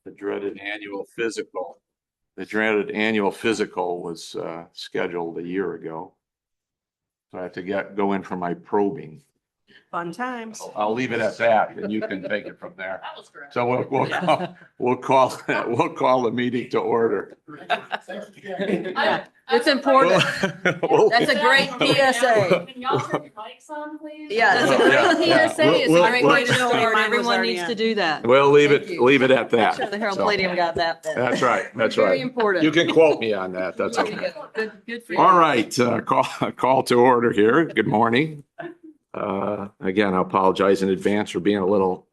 The dreaded annual physical. The dreaded annual physical was scheduled a year ago. So I have to go in for my probing. Fun times. I'll leave it at that, and you can take it from there. That was correct. So we'll call the meeting to order. It's important. That's a great PSA. Can y'all turn your mics on, please? Yeah, that's a great Yeah. PSA. It's a great way to We'll- start. Mine was Everyone already needs on. to do that. We'll leave Thank you. it at that. Sure, the Herald So, Palladium got that. then. That's right. That's Very right. important. You can quote me on that. That's okay. Good for you. All right, call to order here. Good morning. Again, I apologize in advance for being a little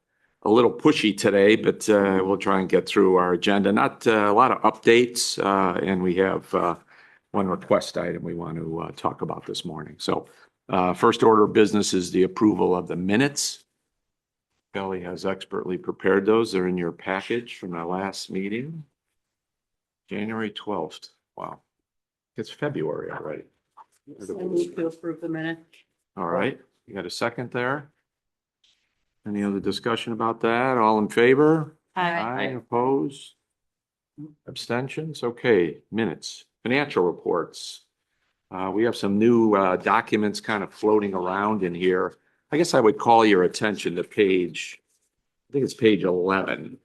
pushy today, but we'll try and get through our agenda. Not a lot of updates, and we have one request item we want to talk about this morning. So first order of business is the approval of the minutes. Kelly has expertly prepared those. They're in your package from our last meeting, January 12th. Wow, it's February already. I move to approve the minute. All right, you got a second there? Any other discussion about that? All in favor? Aye, opposed? Abstentions? Okay, minutes, financial reports. We have some new documents kind of floating around in here. I guess I would call your attention to page, I think it's page 11.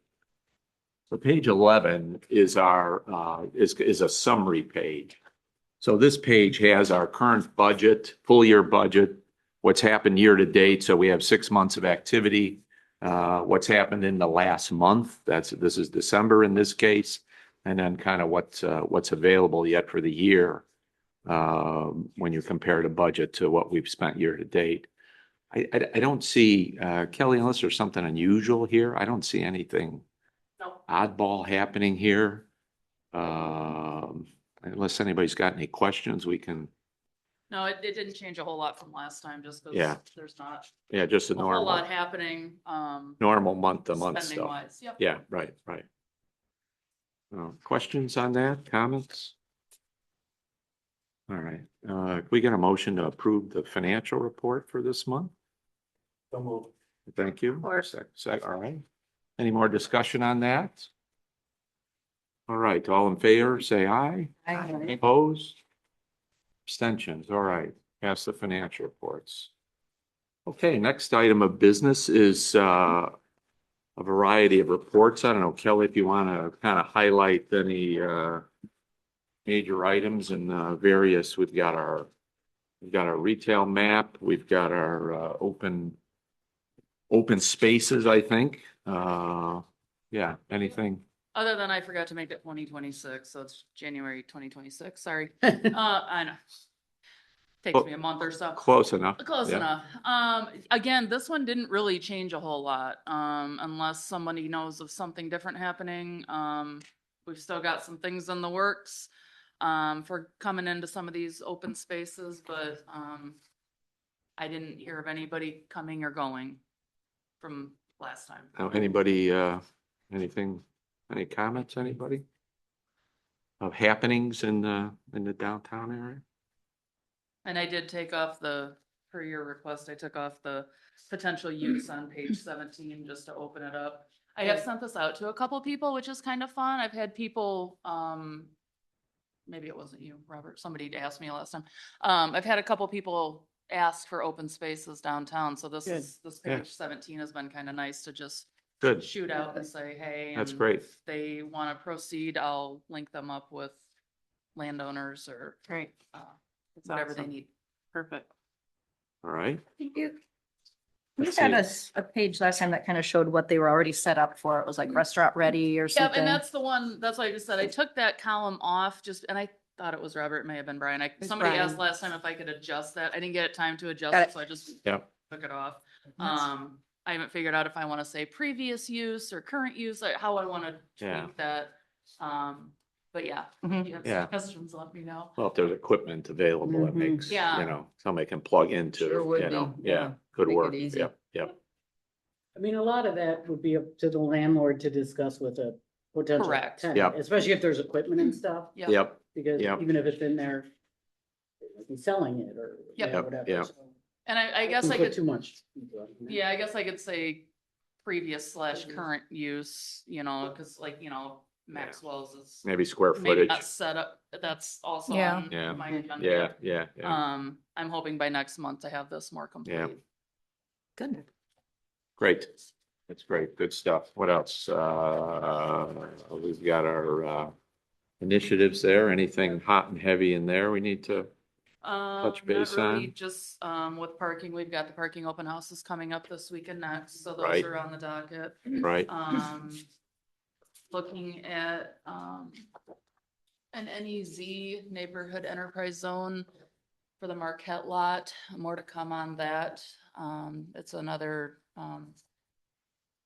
So page 11 is our, is a summary page. So this page has our current budget, full year budget, what's happened year to date. So we have 6 months of activity. What's happened in the last month. This is December in this case. And then kind of what's available yet for the year when you compare the budget to what we've spent year to date. I don't see, Kelly, unless there's something unusual here, I don't see anything oddball happening here. Unless anybody's got any questions, we can. No, it didn't change a whole lot from last time, just because Yeah. there's not Yeah, just a a whole lot normal, happening, normal month to month spending stuff. wise. Yep. Yeah, right. Questions on that, comments? All right, we get a motion to approve the financial report for this month? Thank you. course. All right. Any more discussion on that? All right, all in favor, say aye. Opposed? Abstentions, all right, pass the financial reports. Okay, next item of business is a variety of reports. I don't know, Kelly, if you want to kind of highlight any major items and various, we've got our retail map, we've got our open spaces, I think. Yeah, anything? Other than I forgot to make it 2026, so it's January 2026, sorry. I know. Takes me a month or so. Close enough. Close Yeah. enough. Again, this one didn't really change a whole lot, unless somebody knows of something different happening. We've still got some things in the works, for coming into some of these open spaces, but, I didn't hear of anybody coming or going from last time. Now, anybody, any comments, anybody? Of happenings in the downtown area? And I did take off per your request, I took off the potential use on page 17 just to open it up. I have sent this out to a couple people, which is kind of fun. I've had people, maybe it wasn't you, Robert, somebody asked me last time. I've had a couple people ask for open spaces downtown, so this Yeah. page 17 has been kind of nice to just Good, shoot out and say, hey. That's and great. If they want to proceed, I'll link them up with landowners or Great. whatever they awesome. need. Perfect. all right. You Let's had see. a page last time that kind of showed what they were already set up for. It was like restaurant ready or Yep, something. and that's the one, that's what I just said. I took that column off and I thought it was Robert, it may have been Brian. Somebody Brian. asked last time if I could adjust that. I didn't get time to adjust Got it, it. so I just Yep. took it off. I haven't figured out if I want to say previous use or current use, like how I want to Yeah. tweak that. But yeah, Mhm. if you have Yeah. some questions, let me know. Well, if there's equipment available, it Mhm. makes, Yeah. somebody can plug into, Sure would yeah, be, yeah. could Make it work. easy. Yep. I mean, a lot of that would be up to the landlord to discuss with a potential Correct. tenant, Yep. especially if there's equipment and stuff, Yep. because Yep. even if it's in there, he's selling it or Yep. Yep, whatever. yep. so And I guess I put could, too much. into it. yeah, I guess I could say previous slash current use, you know, cause like, you know, Maxwell's is Maybe square maybe footage. not set up, that's also Yeah. on Yeah. my agenda. Yeah. I'm hoping by next month to have this more complete. Good. Great. That's great. Good stuff. What else? We've got our initiatives there. Anything hot and heavy in there we need to? Touch base Not really, on? just, with parking, we've got the parking open houses coming up this week and next, so those Right. are on the docket. Right? Looking at, an NEZ neighborhood enterprise zone for the Marquette lot, more to come on that. It's another,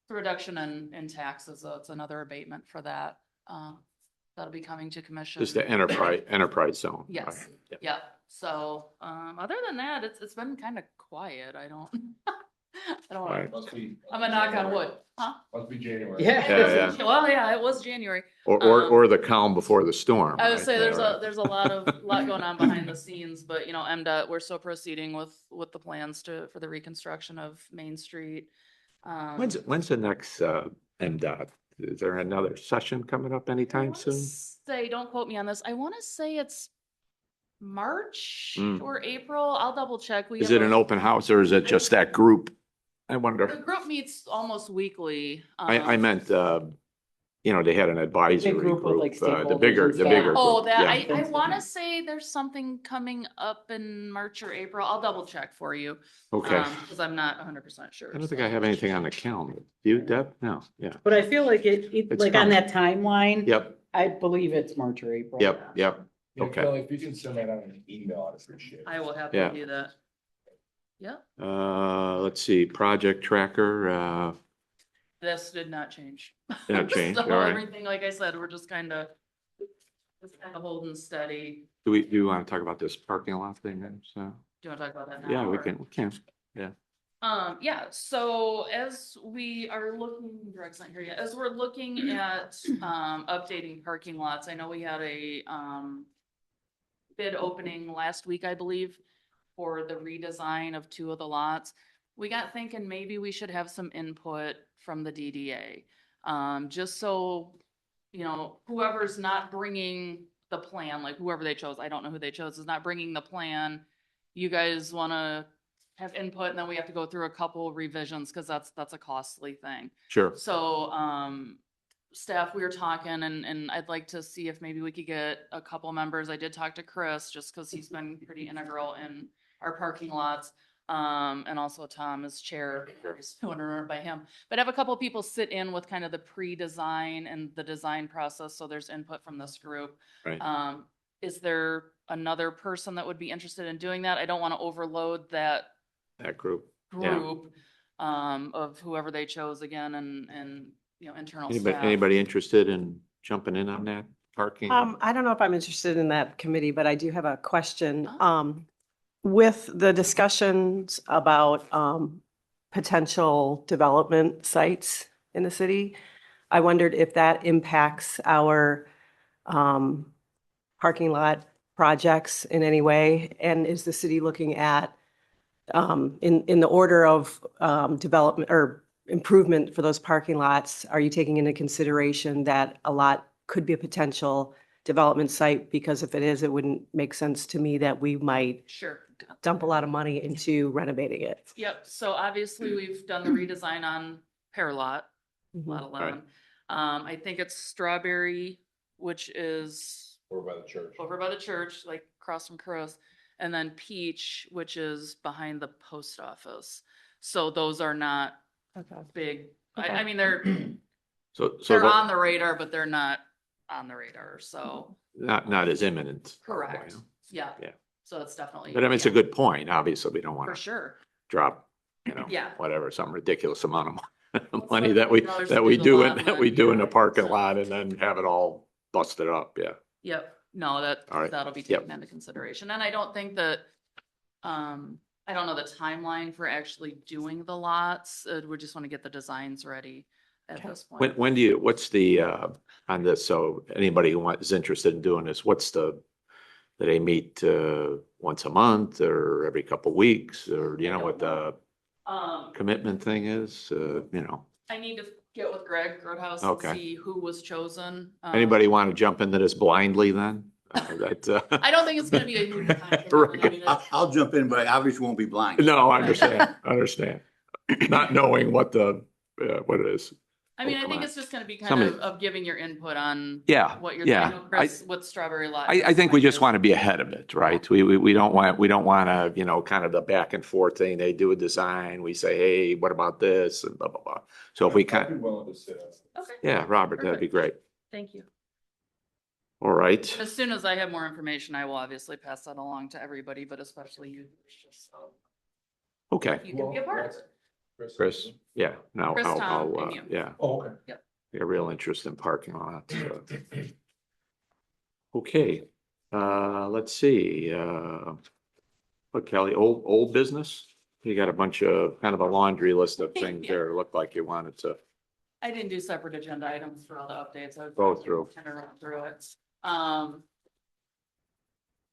reduction in taxes, so it's another abatement for that. That'll be coming to commission. Just the enterprise zone. Yes. right? Yeah. Yeah, so, other than that, it's been kind of quiet. I don't, I don't Right. want, Must be, I'm a knock on wood, huh? must be January. Yeah. Yeah. Well, yeah, it was January. Or the calm before the storm. I would right? say there's Yeah, there's a lot going on behind the scenes, but you know, MDOT, we're still proceeding with the plans for the reconstruction of Main Street. When's the next MDOT? Is there another session coming up I anytime wanna soon? say, don't quote me on this. I want to say it's March Mm. or April. I'll double check. Is it an open house or is it just that group? I The wonder. group meets almost weekly. I meant, they had an advisory group with, like, group, the stakeholders bigger, and the stuff. bigger. Oh, group, that, yeah. I want to say there's something coming up in March or April. I'll double check for you. Okay. Because I'm not 100% sure. I don't think so. I have anything on the calendar. Do you, Deb? No, yeah. But I feel like It's like on coming. that timeline. Yep, I believe it's March or April. yep. Yeah, Okay. Kelly, if you can send that on an email, I'd appreciate it. I will have Yeah. to do that. Yeah, Let's see, project tracker, this did not change. Didn't change, So all right. everything, like I said, we're just kind of holding steady. do you want to talk about this parking lot thing then? So, Do you want to talk about that now? yeah, we or- can. Yeah, so as we are looking, Greg's not here yet, as we're looking at, updating parking lots, I know we had a, bid opening last week, I believe, for the redesign of 2 of the lots. We got thinking maybe we should have some input from the DDA. Just so, you know, whoever's not bringing the plan, like whoever they chose, I don't know who they chose, is not bringing the plan. You guys wanna have input and then we have to go through a couple revisions, cause that's a costly thing. Sure. So, staff, we were talking and I'd like to see if maybe we could get a couple members. I did talk to Chris just cause he's been pretty integral in our parking lots. And also Tom as chair, I want to remember by him, but have a couple people sit in with kind of the pre-design and the design process. So there's input from this group. Right. Is there another person that would be interested in doing that? I don't want to overload that That group. Yeah. group, of whoever they chose again and, you know, internal Anybody, staff. anybody interested in jumping in on that parking? I don't know if I'm interested in that committee, but I do have a question. Oh. With the discussions about potential development sites in the city, I wondered if that impacts our parking lot projects in any way? And is the city looking at, in the order of development or improvement for those parking lots, are you taking into consideration that a lot could be a potential development site? Because if it is, it wouldn't make sense to me that we might Sure. dump a lot of money into renovating it. Yep. So obviously we've done the redesign on Pear Lot, Lot 11. I think it's Strawberry, which is Over by the church. over by the church, like across from Chris, and then Peach, which is behind the post office. So those are not Okay. big. Okay. I mean, they're So on the radar, but they're not on the radar. So not as imminent. correct. Yeah. Yeah. So it's definitely. But I mean, it's a yeah, good point. Obviously, we don't want for to sure. drop, Yeah. whatever, some ridiculous amount of Let's money let that we, $100 that we do the do lot in, that we then. do in the parking So- lot and then have it all busted up. Yeah. Yep, no, All right. that'll be Yep. taken into consideration, and I don't think that, I don't know the timeline for actually doing the lots, we just wanna get the designs ready at Okay. this When, point. when do you, what's the, on this? So anybody who is interested in doing this, what's do they meet, once a month or every couple weeks? Or do you know what the Um, commitment thing is? I need to get with Greg Grothaus and Okay. see who was chosen. Anybody want to jump into this blindly then? I don't think it's gonna be a huge conflict. Right. I mean, I'll jump in, but I obviously won't be blind. No, I understand. Not knowing what what it is. I mean, Oh, I come think on. it's just gonna be kind Somebody- of giving your input on Yeah, what you're, yeah. I know Chris with Strawberry Lot. I think we just want to be ahead of it, right? We don't want to, kind of the back and forth thing. They do a design, we say, hey, what about this and blah, blah, blah. So if we I'd be can, willing to sit on. Okay, yeah, Robert, that'd be great. thank you. All right. As soon as I have more information, I will obviously pass that along to everybody, but especially you, just so Okay, you can be a part of it. Chris, yeah, no, Chris, Tom, I'll, and you. yeah, Oh, okay. a real interest in parking lots. Okay, let's see, what Kelly, old business? You got a bunch of, kind of a laundry list of things Yeah. there. It looked like you wanted to. I didn't do separate agenda items for all the updates. I was Go through. Kind of run through it.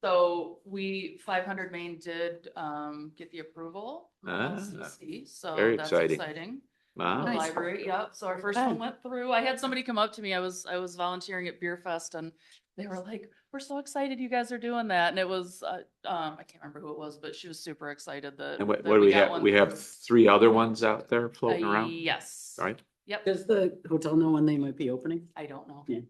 So 500 Main did, get the approval. from Ah, LCC, so very that's exciting. exciting. Wow. The Nice. library, yep. So our first one went through. I had somebody come up to me. I was volunteering at Beer Fest and they were like, we're so excited you guys are doing that. And it was, I can't remember who it was, but she was super excited that. And what that do we got have? one We have through. 3 other ones out there floating around, Yes. right? Yep. Does the hotel know when they might be opening? I don't know. Yeah.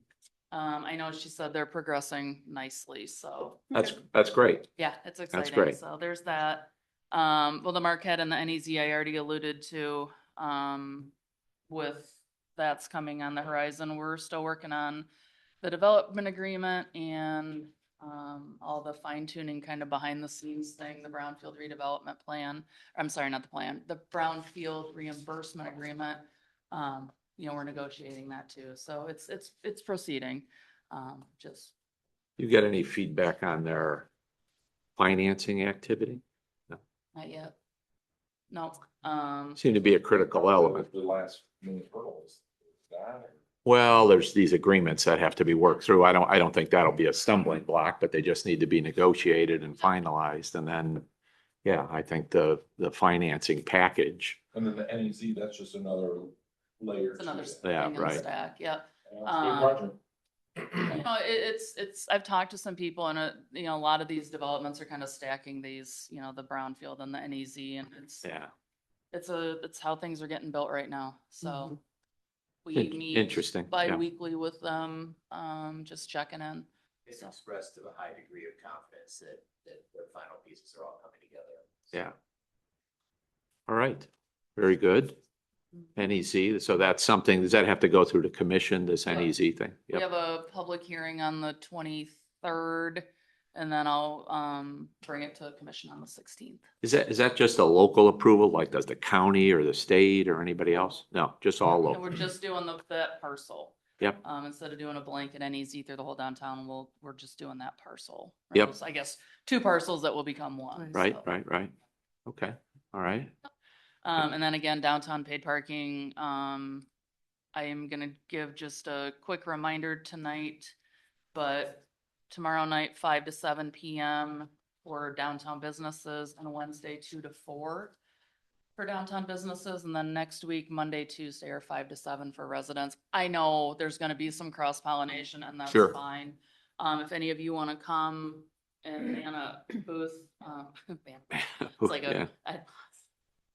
I know she said they're progressing nicely, so. That's great. Yeah, it's exciting. great. So there's that. Well, the Marquette and the NEZ I already alluded to, with that's coming on the horizon. We're still working on the development agreement and, all the fine tuning kind of behind the scenes thing, the brownfield redevelopment plan. I'm sorry, not the plan, the brownfield reimbursement agreement. We're negotiating that too. So it's proceeding. Just You get any feedback on their financing activity? not yet. No, Seem to be a critical element. The last minute hurdles. That, Well, there's these agreements that have to be worked through. I don't think that'll be a stumbling block, but they just need to be negotiated and finalized. And then, yeah, I think the financing package. and then the NEZ, that's just another layer. it's another to it. Yeah, thing in the right. stack. Yep. Yeah, it's a big project. It's, I've talked to some people and, a lot of these developments are kind of stacking these, the brownfield and the NEZ and Yeah, it's how things are getting built right now. So we meet interesting. Yeah. bi-weekly with them, just checking in. It's So. expressed to a high degree of confidence that the final pieces are all coming together. Yeah. All right, very good. NEZ, so that's something, does that have to go through the commission, this Yeah. NEZ thing? We Yep. have a public hearing on the 23rd and then I'll, bring it to the commission on the 16th. Is that just a local approval? Like does the county or the state or anybody else? No, just all And local. we're just doing that parcel. Yep. Instead of doing a blanket NEZ through the whole downtown, we're just doing that parcel. Or Yep. those, I guess, 2 parcels that will become one. Right, so. right. Okay, all right. And then again, downtown paid parking, I am gonna give just a quick reminder tonight, but tomorrow night, 5 to 7 PM for downtown businesses and Wednesday, 2 to 4 for downtown businesses. And then next week, Monday, Tuesday are 5 to 7 for residents. I know there's gonna be some cross pollination and that's Sure. fine. If any of you wanna come and man a booth, it's like Yeah.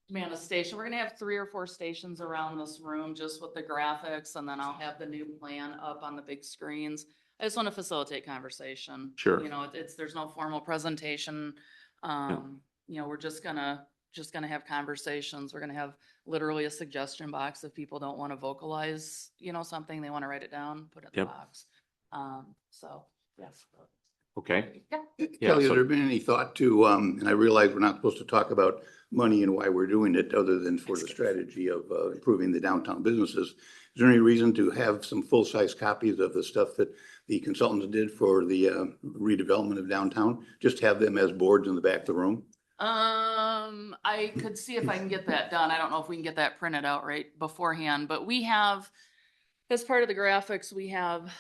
man a station. We're gonna have 3 or 4 stations around this room just with the graphics and then I'll have the new plan up on the big screens. I just want to facilitate conversation. Sure. There's no formal presentation. We're just gonna have conversations. We're gonna have literally a suggestion box if people don't want to vocalize, something, they want to write it down, put it in the Yep. box. So, yes. Okay, Yeah. Kelly, so- has there been any thought to, and I realize we're not supposed to talk about money and why we're doing it, other than for the strategy of improving the downtown businesses. Is there any reason to have some full-size copies of the stuff that the consultants did for the redevelopment of downtown? Just have them as boards in the back of the room? I could see if I can get that done. I don't know if we can get that printed out right beforehand, but we have, as part of the graphics, we have,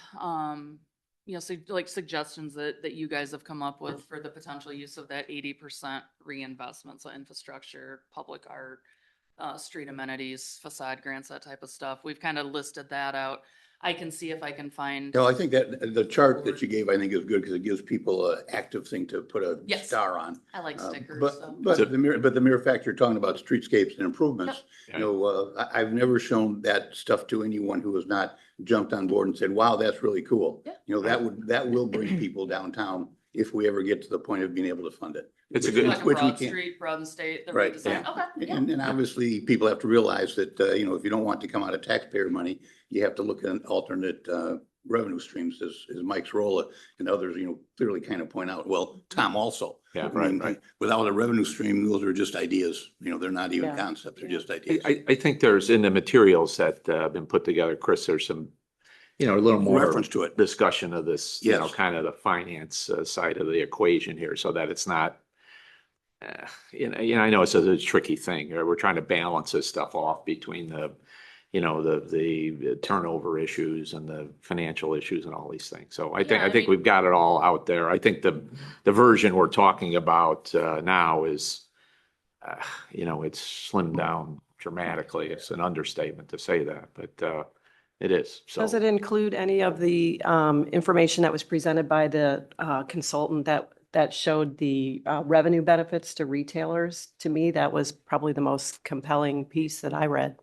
so like suggestions that you guys have come up with for the potential use of that 80% reinvestment. So infrastructure, public art, street amenities, facade grants, that type of stuff. We've kind of listed that out. I can see if I can find. No, I think that the chart that you gave, I think is good because it gives people an active thing to put a Yes. star on. I like stickers, But, so. but the mere fact you're talking about streetscapes and improvements, Yep. I've never shown that stuff to anyone who has not jumped on board and said, wow, that's really cool. Yeah. That will bring people downtown if we ever get to the point of being able to fund it. It's a Which- good- Like a which we Broad can't. Street, Broad State, the Right, redesign. Okay, yeah. And obviously, people have to realize that, if you don't want to come out of taxpayer money, you have to look at alternate revenue streams, as Mike's Rolla and others, clearly kind of point out. Well, Tom also. Yeah, I mean, right. Without a revenue stream, those are just ideas. They're not even Yeah. concepts, they're just ideas. I think there's in the materials that have been put together, Chris, there's some, a little more Reference to it. discussion of this, Yes. kind of the finance side of the equation here, so that it's not, I know it's a tricky thing. We're trying to balance this stuff off between the turnover issues and the financial issues and all these things. So I Yeah, I think mean- we've got it all out there. I think the version we're talking about now is, it's slimmed down dramatically. It's an understatement to say that, but it is. So Does it include any of the information that was presented by the consultant that showed the revenue benefits to retailers? To me, that was probably the most compelling piece that I read.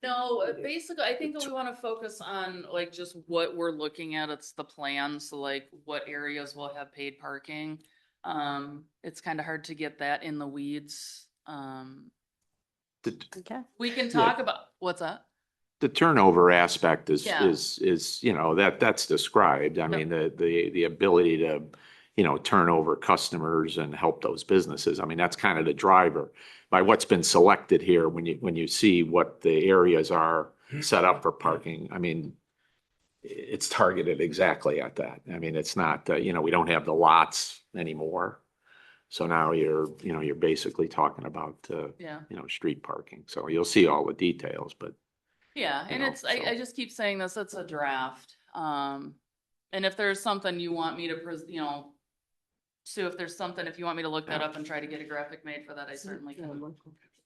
No, basically, I think that we want to focus on like just what we're looking at. It's the plan. So like what areas will have paid parking. It's kind of hard to get that in the weeds. Okay. We can talk about, what's that? the turnover aspect is, Yeah. that's described. I mean, the ability to, turn over customers and help those businesses. I mean, that's kind of the driver by what's been selected here. When you see what the areas are set up for parking, I mean, it's targeted exactly at that. I mean, it's not, we don't have the lots anymore. So now you're basically talking about, Yeah. street parking. So you'll see all the details, but Yeah, and know, it's, I so- just keep saying this, it's a draft. And if there's something you want me to, Sue, if there's something, if you want me to look that up and try to get a graphic made for that, I certainly can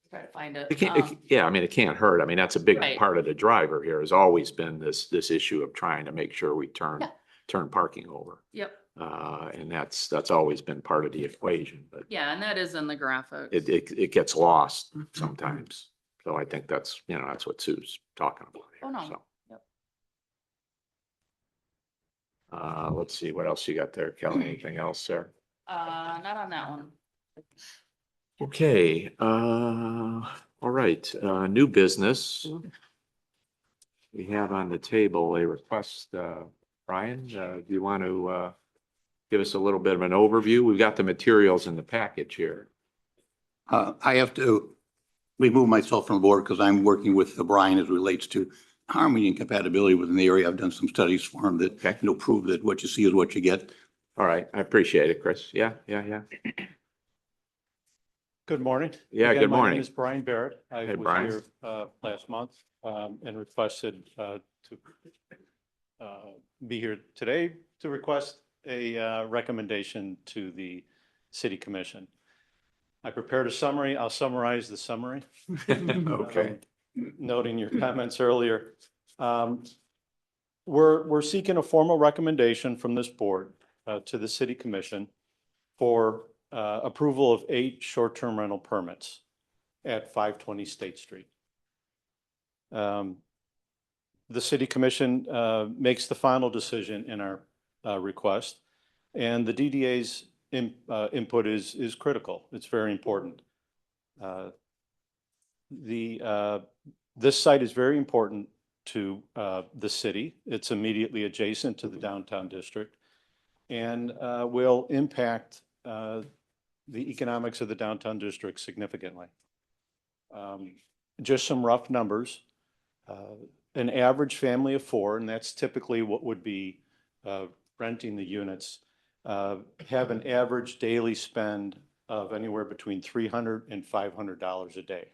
try to find it. it can't, yeah, I mean, it can't hurt. I mean, that's a big Right. part of the driver here has always been this issue of trying to make sure we Yeah. turn parking over. Yep, And that's always been part of the equation, but yeah, and that is in the graphics. it gets lost sometimes. So I think that's what Sue's talking about Oh, here, no. so. Yep. Let's see, what else you got there, Kelly? Anything else there? Not on that one. Okay, all right, new business. We have on the table a request, Brian, do you want to give us a little bit of an overview? We've got the materials in the package here. I have to remove myself from the board because I'm working with Brian as it relates to harmony and compatibility within the area. I've done some studies for him that, Okay. prove that what you see is what you get. All right, I appreciate it, Chris. Yeah. Good morning. Yeah, Again, good My morning. name is Brian Barrett. I Hey, was Brian. here last month and requested to be here today to request a recommendation to the city commission. I prepared a summary. I'll summarize the summary. Okay. Noting your comments earlier. We're seeking a formal recommendation from this board to the city commission for approval of 8 short-term rental permits at 520 State Street. The city commission makes the final decision in our request, and the DDA's input is critical. It's very important. This site is very important to the city. It's immediately adjacent to the downtown district and will impact the economics of the downtown district significantly. Just some rough numbers. An average family of 4, and that's typically what would be renting the units, have an average daily spend of anywhere between $300 and $500 a day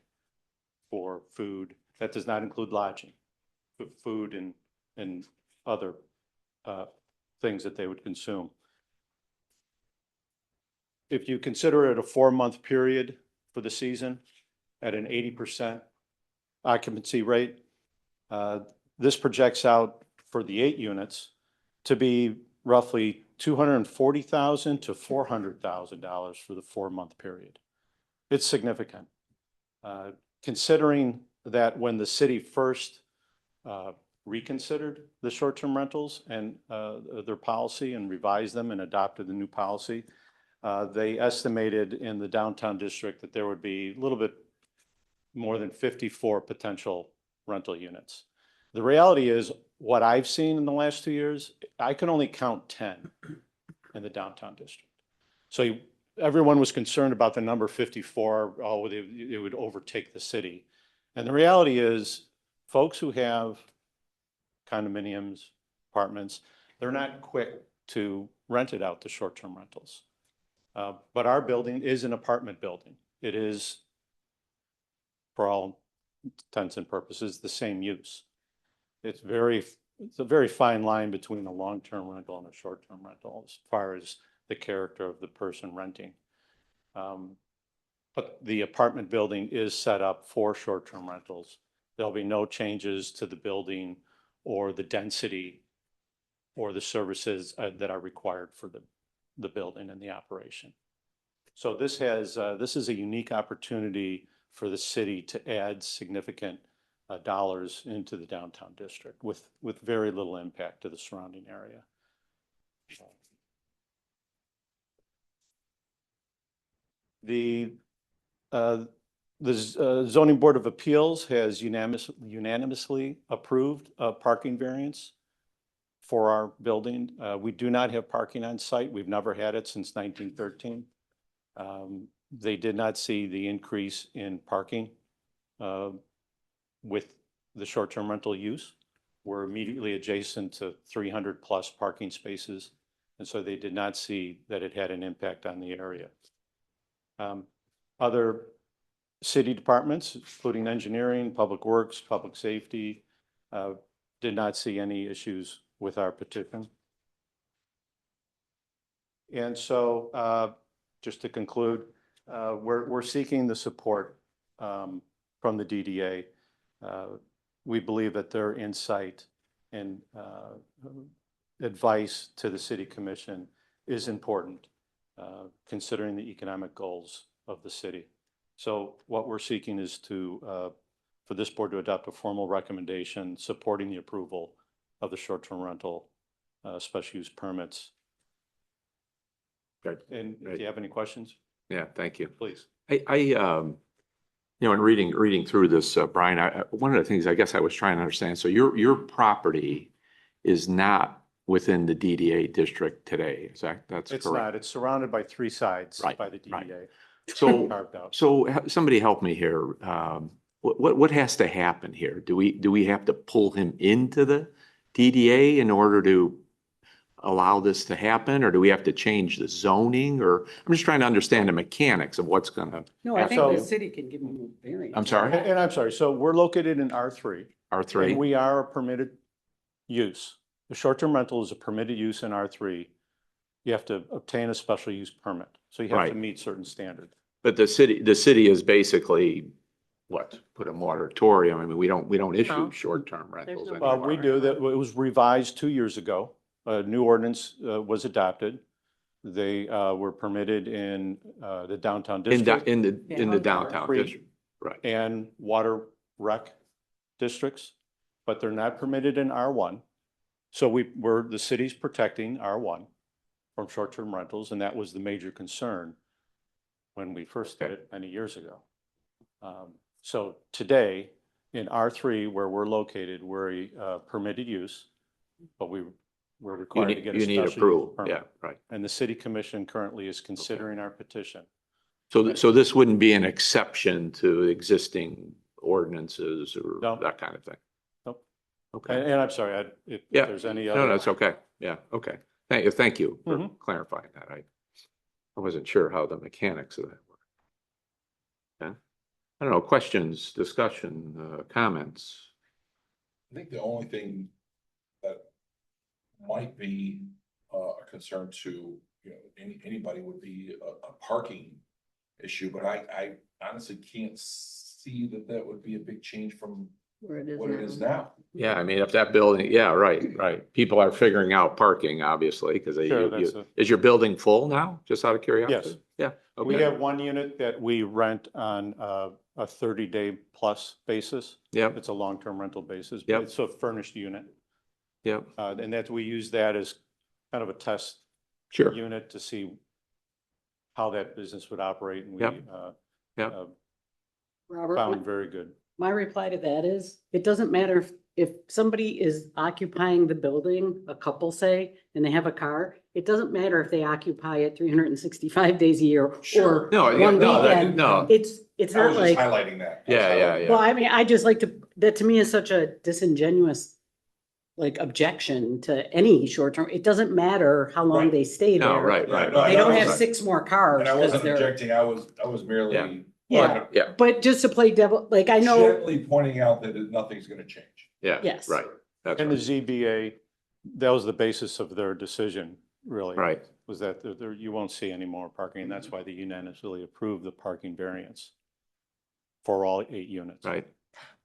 for food. That does not include lodging, food and other things that they would consume. If you consider it a 4-month period for the season at an 80% occupancy rate. This projects out for the 8 units to be roughly $240,000 to $400,000 for the 4-month period. It's significant. Considering that when the city first reconsidered the short-term rentals and their policy and revised them and adopted the new policy, they estimated in the downtown district that there would be a little bit more than 54 potential rental units. The reality is, what I've seen in the last 2 years, I can only count 10 in the downtown district. So everyone was concerned about the number 54, oh, it would overtake the city. And the reality is, folks who have condominiums, apartments, they're not quick to rent it out to short-term rentals. But our building is an apartment building. It is, for all intents and purposes, the same use. It's a very fine line between a long-term rental and a short-term rental as far as the character of the person renting. But the apartment building is set up for short-term rentals. There'll be no changes to the building or the density or the services that are required for the building and the operation. So this is a unique opportunity for the city to add significant dollars into the downtown district with very little impact to the surrounding area. The Zoning Board of Appeals has unanimously approved a parking variance for our building. We do not have parking on site. We've never had it since 1913. They did not see the increase in parking with the short-term rental use. We're immediately adjacent to 300 plus parking spaces. And so they did not see that it had an impact on the area. Other city departments, including engineering, public works, public safety, did not see any issues with our petition. And so just to conclude, we're seeking the support from the DDA. We believe that their insight and advice to the City Commission is important, considering the economic goals of the city. So what we're seeking is for this board to adopt a formal recommendation supporting the approval of the short-term rental special use permits. Good. And if you have any questions, Yeah, thank you. please. You know, in reading through this, Brian, one of the things I guess I was trying to understand, so your property is not within the DDA district today, is that's correct? It's not. It's surrounded by 3 sides Right, by the right. DDA. So, Carved out. somebody help me here. What has to happen here? Do we have to pull him into the DDA in order to allow this to happen, or do we have to change the zoning? Or I'm just trying to understand the mechanics of what's gonna. No, I think So- the city can give them a variance. I'm sorry? And I'm sorry. So we're located in R3. R3. And we are a permitted use. The short-term rental is a permitted use in R3. You have to obtain a special use permit. So you have to Right. meet certain standards. But the city is basically what? Put a moratorium. I mean, we don't issue No. short-term rentals no anymore. We do that. It was revised 2 years ago. A new ordinance was adopted. They were permitted in the downtown district In the downtown Free. district, right? and water rec districts, but they're not permitted in R1. So the city's protecting R1 from short-term rentals, and that was the major concern when we first did it many years ago. So today, in R3, where we're located, we're a permitted use, but we're required to get a You need special use approval, permit. yeah, right. And the city commission currently is considering our petition. So this wouldn't be an exception to existing ordinances or No. that kind of thing? Nope. Okay, And I'm sorry, if Yeah. there's any other. no, that's okay, yeah, okay. Thank you for Mhm. clarifying that. I wasn't sure how the mechanics of that work. Yeah, I don't know, questions, discussion, comments? I think the only thing that might be a concern to, anybody would be a parking issue, but I honestly can't see that that would be a big change from Where it is what it is now. Yeah, I mean, if that building, yeah, right. People are figuring out parking, obviously, because Sure, that's is your building full now, just out of curiosity? Yes. Yeah. We Okay. have one unit that we rent on a 30-day plus basis. Yep, It's a long-term rental basis, Yep. but it's a furnished unit. yep, And that we use that as kind of a test sure. unit to see how that business would operate, and we Yep. Yep. Robert, found very good. my reply to that is, it doesn't matter if somebody is occupying the building, a couple say, and they have a car, it doesn't matter if they occupy it 365 days a year Sure. or No, yeah, one no, weekend. no. It's I not was just like, highlighting that. Yeah. well, I mean, I just like to, that to me is such a disingenuous like objection to any short term. It doesn't matter how long Right. they stay No, there. right. They don't have Right. 6 more cars. And I 'cause wasn't they're- objecting, I was merely. Yeah. Yeah, But just to play devil, like I know, Gently pointing out that nothing's gonna change. yeah. Yes. Right. That's And the right. ZBA, that was the basis of their decision, really. Right. Was that you won't see any more parking, and that's why they unanimously approved the parking variance for all 8 units. Right.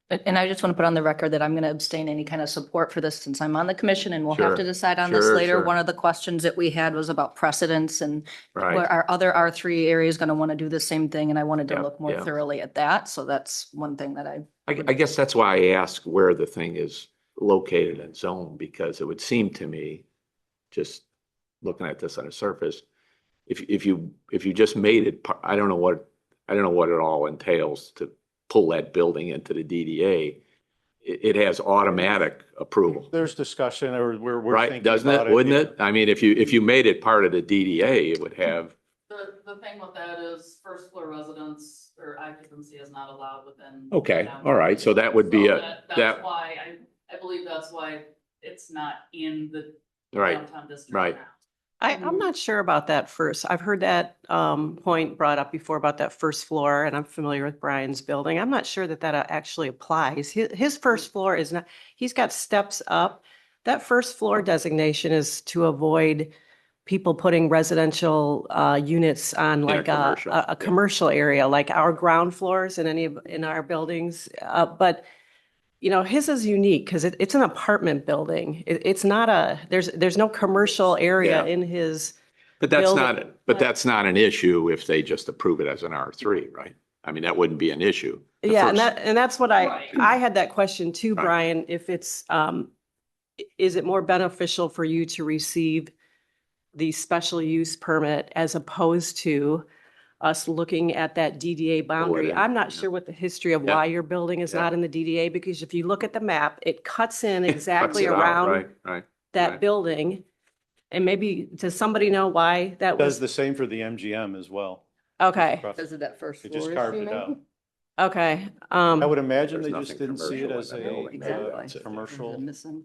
And I just want to put on the record that I'm going to abstain any kind of support for this since I'm on the commission and we'll have Sure. to decide on this Sure, later. sure. One of the questions that we had was about precedents and Right. where our other R3 areas going to want to do the same thing. And I wanted to Yeah, look more yeah. thoroughly at that. So that's one thing that I guess that's why I asked where the thing is located and zoned, because it would seem to me, just looking at this on the surface, if you just made it, I don't know what it all entails to pull that building into the DDA. It has automatic approval, There's discussion, or we're right? thinking Doesn't about it? Wouldn't yeah. it? I mean, if you made it part of the DDA, it would have, The thing with that is first floor residence or occupancy is not allowed within. okay, downtown. all right, so that would be So that, That's why, I believe that's why it's not in the right, downtown district right. now. I'm not sure about that first. I've heard that point brought up before about that first floor, and I'm familiar with Brian's building. I'm not sure that actually applies. His first floor is not, he's got steps up. That first floor designation is to avoid people putting residential units on like commercial, yeah. a commercial area, like our ground floors in our buildings. But you know, his is unique because it's an apartment building. It's not there's no commercial area Yeah. in his. But that's building. but that's not an issue if they just approve it as an R3, right? I mean, that wouldn't be an issue. The Yeah, first- and that's what Right. I had that question too, Right. Brian, if it's, is it more beneficial for you to receive the special use permit as opposed to us looking at that DDA boundary? in, I'm not yeah. sure what the history of Yeah. why your building is Yeah. not in the DDA, because if you look at the map, it cuts in Cuts exactly it out, around right, that right. building. And maybe, does somebody know why that Does was? the same for the MGM as well. Okay, Across- because of that first They floor. just carved issue, it out. maybe? okay. I would imagine There's they just nothing didn't see it commercial as in a the building. Exactly. commercial.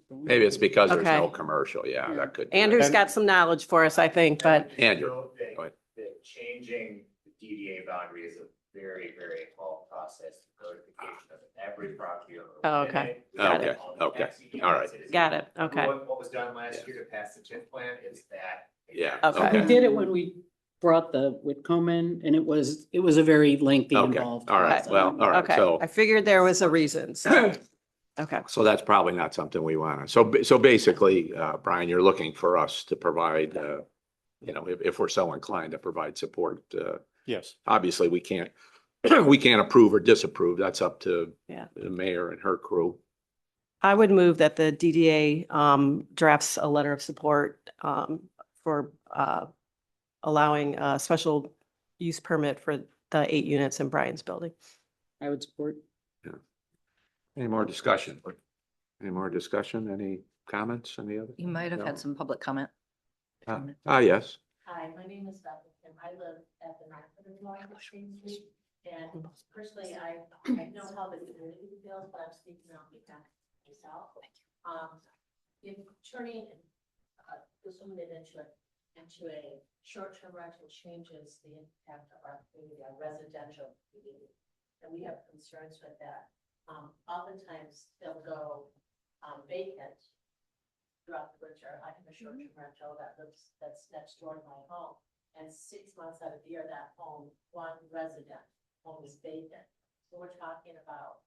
Maybe it's because there's no Okay. commercial, yeah, that could. be it. Andrew's And- got some knowledge for us, I think, but Andrew, So that- go ahead. that changing the DDA boundary is a very, very involved process, notification of every property owner. Oh, within okay. it, Got within it. all the Okay. tax units, All right. it is- got it, okay. What was done last year to pass the TIF plan is that. Yeah, Okay. We did it when we brought the Whitcomb in, and it was a very lengthy, Okay, involved. all right, process. well, all right, Okay, so. I figured there was a reason, so, okay. So that's probably not something we want to. So basically, Brian, you're looking for us to provide, if we're so inclined to provide support. Yes. Obviously, we can't approve or disapprove. That's up to Yeah. the mayor and her crew. I would move that the DDA drafts a letter of support for allowing a special use permit for the 8 units in Brian's building. I would support. Any more discussion? Any comments? Any other? You might have No. had some public comment. Yes. Hi, my name is Beth Kim. I live at the 900 block of Spring Street. And personally, I know how the community feels, but I'm speaking on behalf of myself. If turning this one into a short-term rental changes the impact of our community, our residential community. And we have concerns with that. Oftentimes they'll go vacant throughout the winter. I have a short-term rental that's next door to my home. And 6 months out of the year, that home, one resident home is vacant. So we're talking about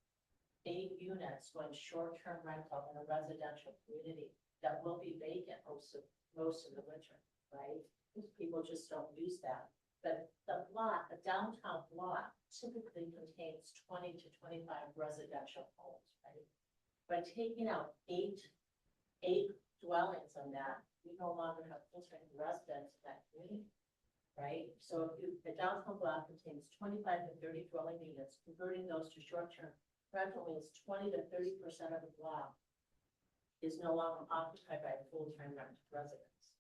8 units going short-term rental in a residential community that will be vacant most of the winter, right? Because people just don't use that. But the block, the downtown block typically contains 20 to 25 residential homes, right? By taking out eight dwellings on that, we no longer have full-time residents in that community, right? So if the downtown block contains 25 to 30 dwelling units, converting those to short-term rental means 20 to 30% of the block is no longer occupied by full-time residents.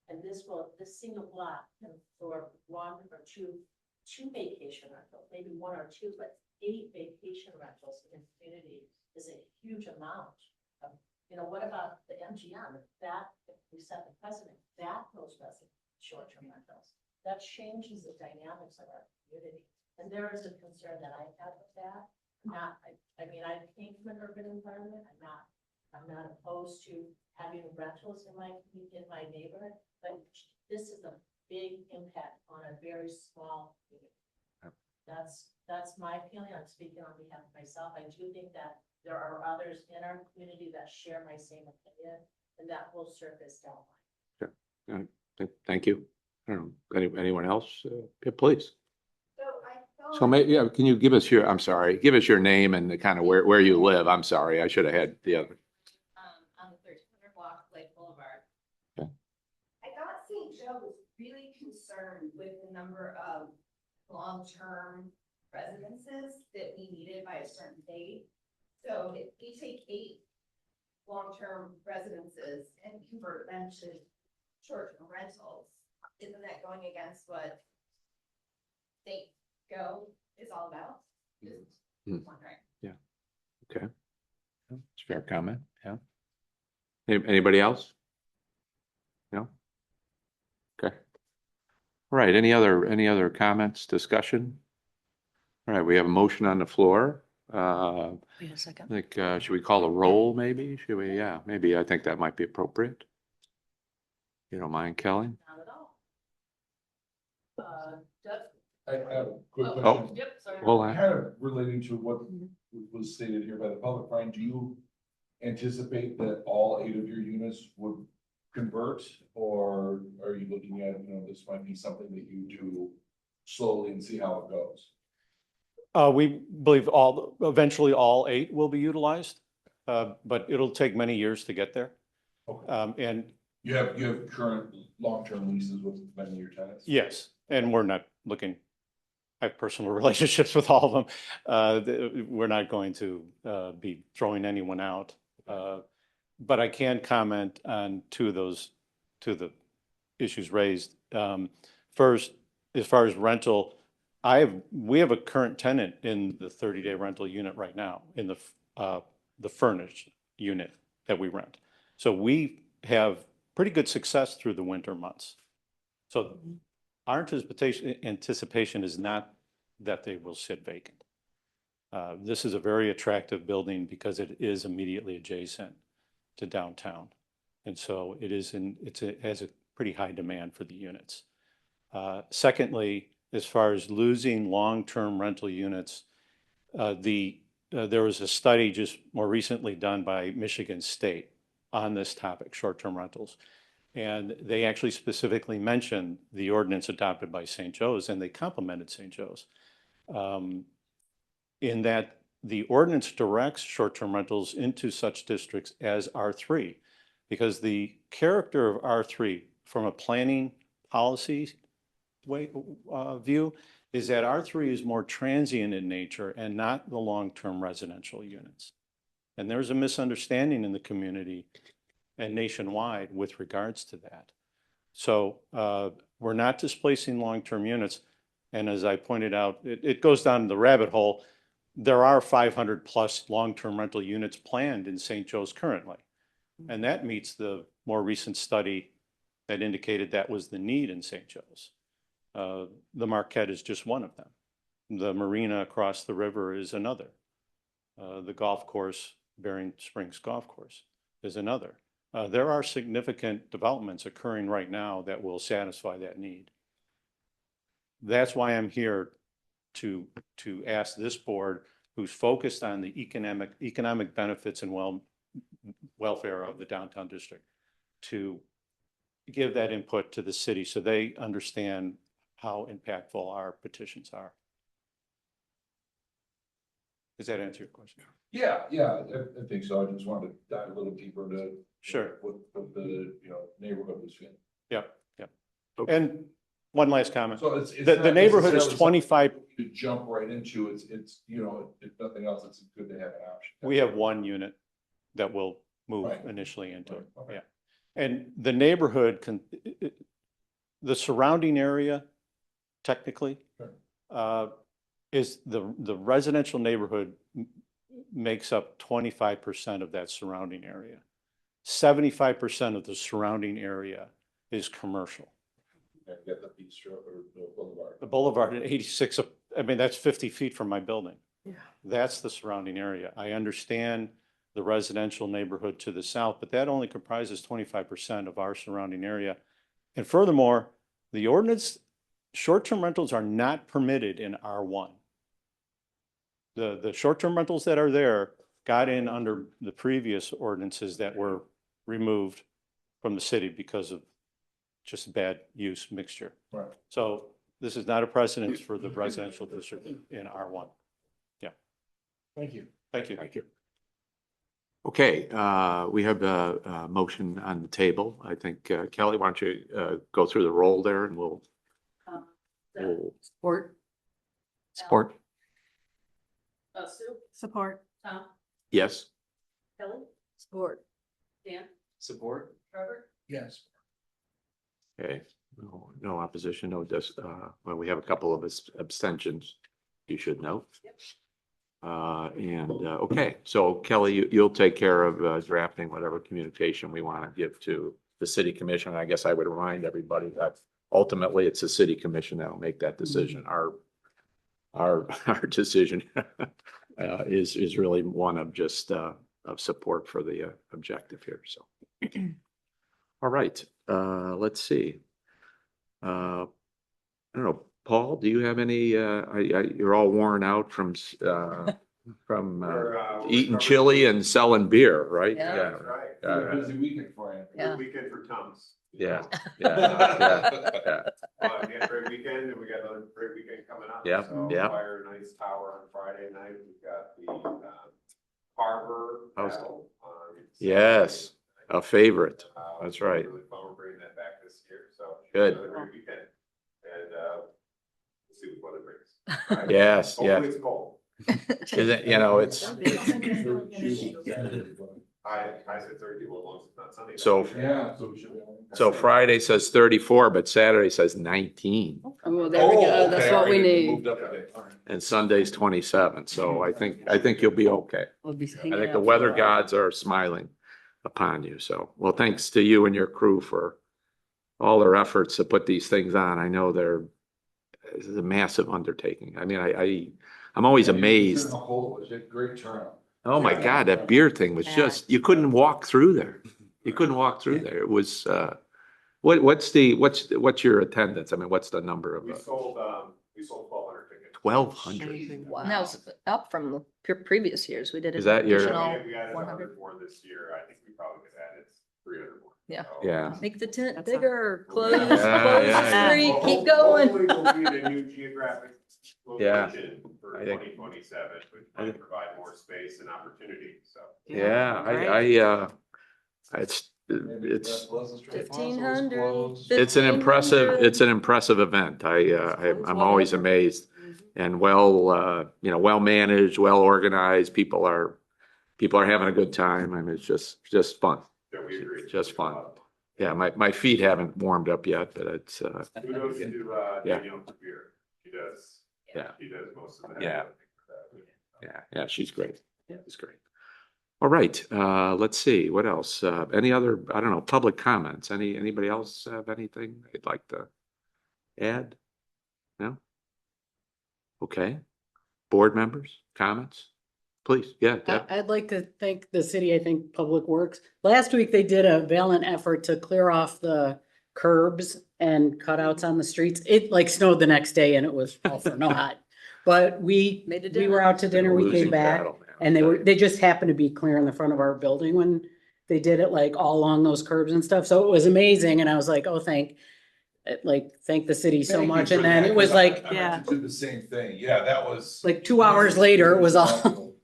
And this single block can absorb one or two vacation rentals, maybe 1 or 2, but 8 vacation rentals in a community is a huge amount of, what about the MGM? If we set the precedent, that goes resident short-term rentals. That changes the dynamics of our community. And there is a concern that I have with that. I came from an urban environment. I'm not opposed to having rentals in my neighborhood, but this is a big impact on a very small community. That's my feeling. I'm speaking on behalf of myself. I do think that there are others in our community that share my same opinion, and that will surface down the line. Thank you. I don't know, anyone else? Yeah, please. So I thought. So maybe, can you give us give us your name and the kind of where you live? I'm sorry, I should have had the other. On the 1300 block, Lake Boulevard. Okay. I thought St. Joe was really concerned with the number of long-term residences that we needed by a certain date. So if we take 8 long-term residences and convert them to short-term rentals, isn't that going against what St. Joe is all about? Just wondering. Okay. It's a fair comment, yeah. Anybody else? No? Okay. All right, any other comments, discussion? All right, we have a motion on the floor. Wait a second. I think, should we call a roll maybe? Should we? Yeah, maybe. I think that might be appropriate. You don't mind, Kelly? Not at all. I have a quick Oh, question. Yep, sorry. Hold on. Kind of relating to what was stated here by the public, Brian, do you anticipate that all 8 of your units would convert? Or are you looking at, this might be something that you do slowly and see how it goes? We believe eventually all 8 will be utilized, but it'll take many years to get there. Okay. And You have current long-term leases with many of your tenants? yes, and we're not looking, I have personal relationships with all of them. We're not going to be throwing anyone out. But I can comment on 2 of the issues raised. First, as far as rental, we have a current tenant in the 30-day rental unit right now in the furnished unit that we rent. So we have pretty good success through the winter months. So our anticipation is not that they will sit vacant. This is a very attractive building because it is immediately adjacent to downtown. And so it has a pretty high demand for the units. Secondly, as far as losing long-term rental units, there was a study just more recently done by Michigan State on this topic, short-term rentals. And they actually specifically mentioned the ordinance adopted by St. Joe's, and they complimented St. Joe's in that the ordinance directs short-term rentals into such districts as R3, because the character of R3 from a planning policy view is that R3 is more transient in nature and not the long-term residential units. And there's a misunderstanding in the community and nationwide with regards to that. So we're not displacing long-term units. And as I pointed out, it goes down the rabbit hole. There are 500 plus long-term rental units planned in St. Joe's currently. And that meets the more recent study that indicated that was the need in St. Joe's. The Marquette is just one of them. The marina across the river is another. The golf course, Bering Springs Golf Course, is another. There are significant developments occurring right now that will satisfy that need. That's why I'm here to ask this board, who's focused on the economic benefits and welfare of the downtown district, to give that input to the city so they understand how impactful our petitions are. Does that answer your question? Yeah, I think so. I just wanted to dive a little deeper into. Sure. What the, neighborhood was feeling. Yep. And one last comment. So it's The not neighborhood is necessarily 25. something to jump right into, it's, if nothing else, it's good to have an option. We have one unit that will move Right. initially into it. Okay. Yeah. And the neighborhood the surrounding area, technically, is the residential neighborhood makes up 25% of that surrounding area. 75% of the surrounding area is commercial. Get the bistro or the boulevard. The boulevard at 86, I mean, that's 50 feet from my building. Yeah. That's the surrounding area. I understand the residential neighborhood to the south, but that only comprises 25% of our surrounding area. And furthermore, the ordinance, short-term rentals are not permitted in R1. The short-term rentals that are there got in under the previous ordinances that were removed from the city because of just bad use mixture. Right. So this is not a precedent for the residential district in R1. Yeah. Thank you. Thank you. Thank you. Okay, we have a motion on the table. I think, Kelly, why don't you go through the roll there and we'll Support. support? Sue, Support. Tom, Yes. Kelly, Support. Dan, Support? Trevor, Yes. Okay, no opposition, well, we have a couple of abstentions, you should note. Okay, so Kelly, you'll take care of drafting whatever communication we want to give to the city commission. I guess I would remind everybody that ultimately it's the city commission that'll make that decision. Our decision is really one of just of support for the objective here, so. All right, let's see. I don't know, Paul, do you have any, you're all worn out from eating chili and selling beer, right? Yeah. That's right. Yeah. Busy weekend for you. Yeah. Good weekend for Tums. Yeah. We had a great weekend and we got another great weekend coming up. Yeah, So yeah. Fire and Ice Tower on Friday night. We've got the Harbor How's Battle on Yes, Saturday. a favorite. That's right. Really fun. We're bringing that back this year. So Good. another great weekend. And we'll see what weather brings. Right? Yes, yeah. Hopefully it's cold. Is it, it's, I said 30, well, as long as it's not sunny. So- Yeah. So we should be. so Friday says 34, but Saturday says 19 Oh, there we go. That's okay, what all we right, need. moved up a bit. All right. and Sunday's 27. So I think you'll be okay. We'll be I hanging think out the for a weather while. gods are smiling upon you. So, well, thanks to you and your crew for all their efforts to put these things on. I know this is a massive undertaking. I mean, I'm always amazed. Considering how cold it was, you had great turnout. Oh my God, that beer thing was just, you couldn't walk through there. You couldn't walk through there. It was, what's your attendance? I mean, what's the number of, We sold 1,200 tickets. 1,200? Wow. And that was up from the previous years. We did an Is that your- additional We added 100. 100 more this year. I think we probably could add 300 more. Yeah. So- Yeah. Make the tent That's a- bigger, close, Yeah, close yeah, the yeah. street, Well, keep going. Hopefully we'll be in a new geographic Yeah. location for I think- 2027, which I might think- provide more space and opportunity, so. Yeah, it's, Maybe it's, Pleasant Street Plaza was 1,500. closed. it's an impressive event. I'm always amazed and well managed, well organized. People are having a good time. I mean, it's just fun. Yeah, we agree. Just fun. Yeah, my feet haven't warmed up yet, but it's, Kudos to Yeah. Danielle Kabir. She does. Yeah. She does most of the. Yeah. heavy lifting for that. yeah, she's great. She's great. All right, let's see, what else? Any other, I don't know, public comments? Anybody else have anything they'd like to add? No? Okay. Board members, comments? Please, yeah, Deb. I'd like to thank the city, I think Public Works. Last week, they did a valiant effort to clear off the curbs and cutouts on the streets. It like snowed the next day and it was all for naught. But we Made a were out to dinner, we Losing came back, battle, man, and I'll tell you. they just happened to be clear in the front of our building when they did it, like all along those curbs and stuff. So it was amazing, and I was like, oh, thank the city so Thank you much. for And then that, it was 'cause I like, meant to do the same thing. Yeah, that was. like 2 hours later, it was all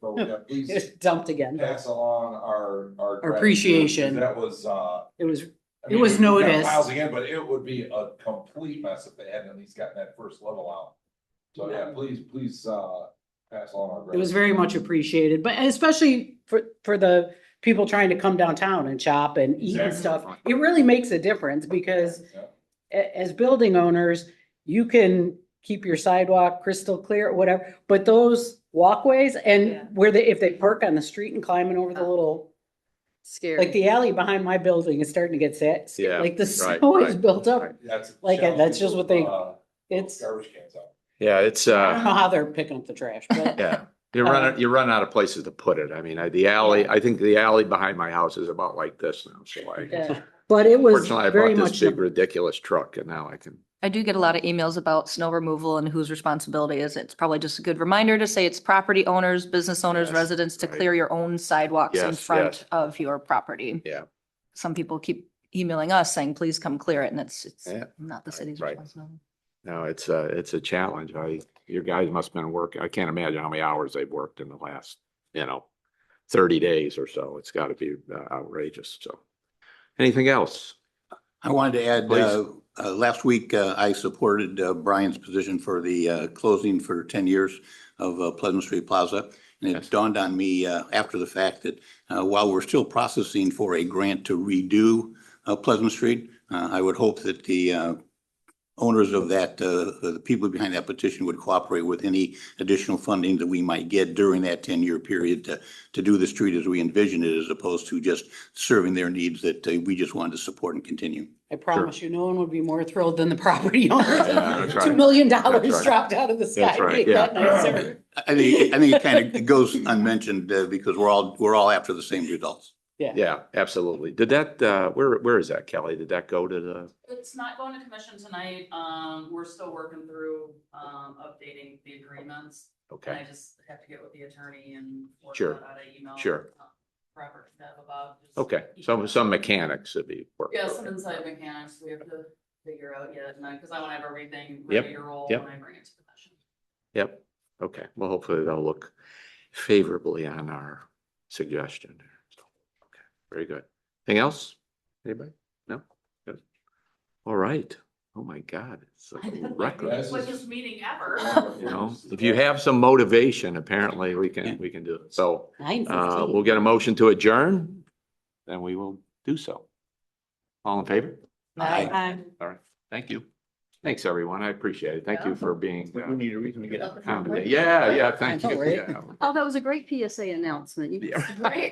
So, yeah, please it dumped again. pass along our gratitude, appreciation. 'cause that was, It was, I It mean, was we've got noticed. Piles again, but it would be a complete mess if they hadn't at least gotten that first level out. So yeah, please, pass along our gratitude. it was very much appreciated, but especially for the people trying to come downtown and shop and eat and Exactly. stuff. It really makes a difference because Yeah. as building owners, you can keep your sidewalk crystal clear, whatever, but those walkways Yeah. and if they park on the street and climbing over the little, Scary. like the alley behind my building is starting to get set. Yeah, Like the right, snow is right, built up. right. That's. a Like, challenge that's just what they- people, it's- Garbage cans out. Yeah, it's, I don't know how they're picking up the trash, but yeah, you run out of places to put it. I mean, the alley, I think the alley behind my house is about like this now, so yeah. But it was fortunately, I very bought much. this big ridiculous truck and now I can, I do get a lot of emails about snow removal and whose responsibility is it. It's probably just a good reminder to say it's property owners, business owners, Yes, residents to right. clear your own sidewalks in Yes, front yes. of your property. Yeah. Some people keep emailing us saying, please come clear it, and it's Yeah. not the city's Right. responsibility. no, it's a challenge. Your guys must have been working, I can't imagine how many hours they've worked in the last, 30 days or so. It's gotta be outrageous, so. Anything else? I wanted to add, Please. last week, I supported Brian's position for the closing for 10 years of Pleasant Street Plaza. And Yes. it dawned on me after the fact that while we're still processing for a grant to redo Pleasant Street, I would hope that the owners of that, the people behind that petition would cooperate with any additional funding that we might get during that 10-year period to do the street as we envision it, as opposed to just serving their needs that we just wanted to support and continue. I promise you, no one would be more thrilled than the property owners. Yeah, that's right. $2 million That's right. dropped out of the sky. That's right, Make yeah. that nicer. I think it kind of goes unmentioned because we're all after the same results. Yeah, absolutely. Did that, where is that, Kelly? Did that go to the, It's not going to commission tonight. We're still working through, updating the agreements. And okay, I just have to get with the attorney and work Sure, that out of email. sure. Robert and Deb about. just okay. keeping Some it- mechanics to be worked. Yeah, out. some inside mechanics we have to figure out yet, and because I want to have everything Yep, ready to roll yep. when I bring it to commission. Yep, okay. Well, hopefully they'll look favorably on our suggestion. there. So, okay, very good. Anything else? Anybody? No? Good. All right. Oh, my God, it's like a record. This is- Quickest meeting ever. If you have some motivation, apparently we can do it. So, 9:15. we'll get a motion to adjourn, then we will do so. All in favor? Aye. All right, thank you. Thanks, everyone. I appreciate it. Thank you for being. need a reason to get up. accommodating. Yeah, thank I know, you. right? Yeah. Oh, that was a great PSA announcement. You- Yeah. Great.